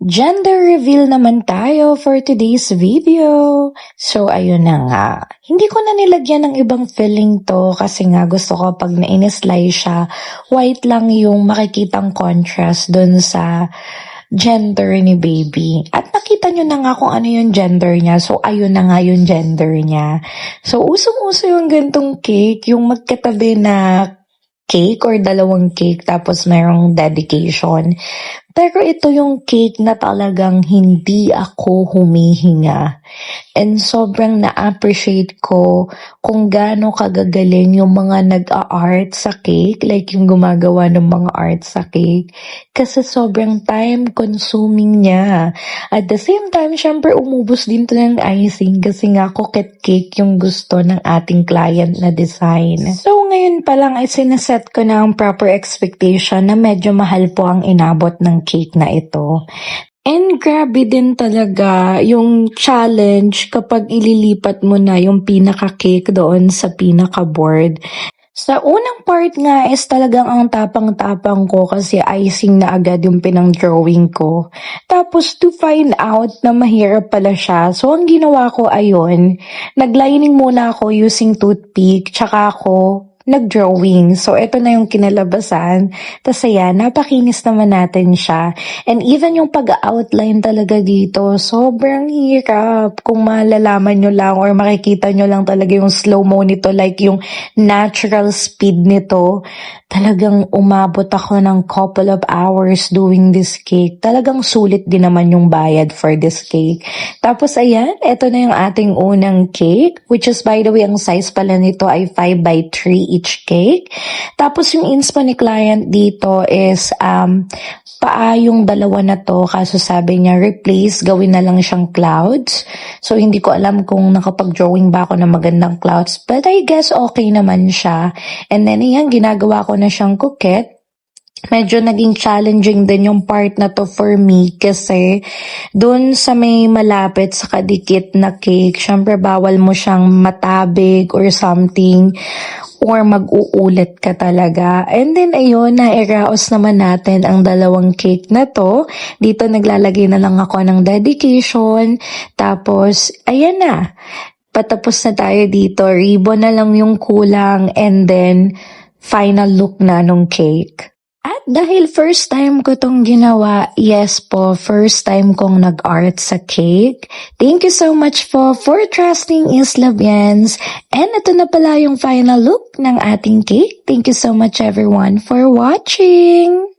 Gender reveal naman tayo for today's video. So, ayun na nga. Hindi ko na nilagyan ng ibang filling to kasi nga gusto ko pag na-in-slice siya, white lang yung makikitang contrast dun sa gender ni baby. At nakita nyo na nga kung ano yung gender niya. So, ayun na nga yung gender niya. So, usong-uso yung gantong cake, yung magkatabi na cake or dalawang cake tapos mayroong dedication. Pero ito yung cake na talagang hindi ako humihinga. And sobrang na-appreciate ko kung gaano kagagaling yung mga nag-a-art sa cake, like yung gumagawa ng mga art sa cake. Kasi sobrang time-consuming niya. At the same time, syempre umubos din to ng icing kasi nga coquette cake yung gusto ng ating client na design. So ngayon pa lang ay sinaset ko na ang proper expectation na medyo mahal po ang inabot ng cake na ito. And grabe din talaga yung challenge kapag ililipat mo na yung pinaka-cake doon sa pinaka-board. Sa unang part nga is talagang ang tapang-tapang ko kasi icing na agad yung pinang-drawing ko. Tapos to find out na mahirap pala siya, so ang ginawa ko ayun, naglining muna ako using toothpick, tsaka ako nag-drawing. So, ito na yung kinalabasan. Tapos, ayan, napakinis naman natin siya. And even yung pag-outline talaga dito, sobrang hirap. Kung malalaman nyo lang or makikita nyo lang talaga yung slow-mo nito, like yung natural speed nito, talagang umabot ako ng couple of hours doing this cake. Talagang sulit din naman yung bayad for this cake. Tapos, ayan, ito na yung ating unang cake, which is, by the way, ang size pala nito ay 5x3 each cake. Tapos yung inspo ni client dito is paa yung dalawa na to, kaso sabi niya replace, gawin na lang siyang clouds. So hindi ko alam kung nakapag-drawing ba ako ng magandang clouds, but I guess okay naman siya. And then ayan, ginagawa ko na siyang coquette. Medyo naging challenging din yung part na to for me kasi dun sa may malapit sa kadikit na cake, syempre bawal mo siyang matabig or something or mag-uulit ka talaga. And then ayun, nairaos naman natin ang dalawang cake na to. Dito naglalagay na lang ako ng dedication. Tapos, ayan na. Patapos na tayo dito. Ribbon na lang yung kulang and then final look na nung cake. At dahil first time ko tong ginawa, yes po, first time kong nag-art sa cake. Thank you so much po for trusting Islavians. And ito na pala yung final look ng ating cake. Thank you so much everyone for watching!